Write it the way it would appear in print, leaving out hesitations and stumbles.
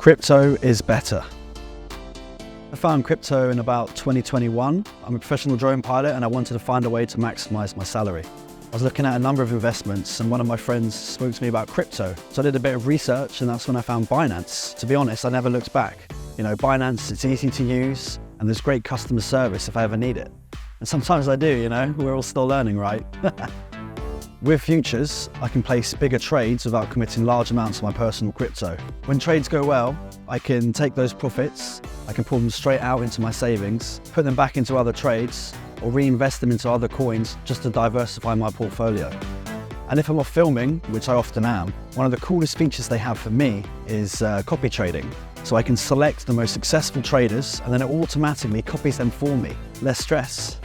Crypto is better. I found crypto in about 2021. I'm a professional drone pilot and I wanted to find a way to maximize my salary. I was looking at a number of investments and one of my friends spoke to me about crypto. So I did a bit of research and that's when I found Binance. To be honest, I never looked back. You know, Binance, it's easy to use and there's great customer service if I ever need it. And sometimes I do, you know, we're all still learning, right? With futures, I can place bigger trades without committing large amounts of my personal crypto. When trades go well, I can take those profits, I can pull them straight out into my savings, put them back into other trades, or reinvest them into other coins just to diversify my portfolio. And if I'm off filming, which I often am, one of the coolest features they have for me is copy trading. So I can select the most successful traders and then it automatically copies them for me. Less stress.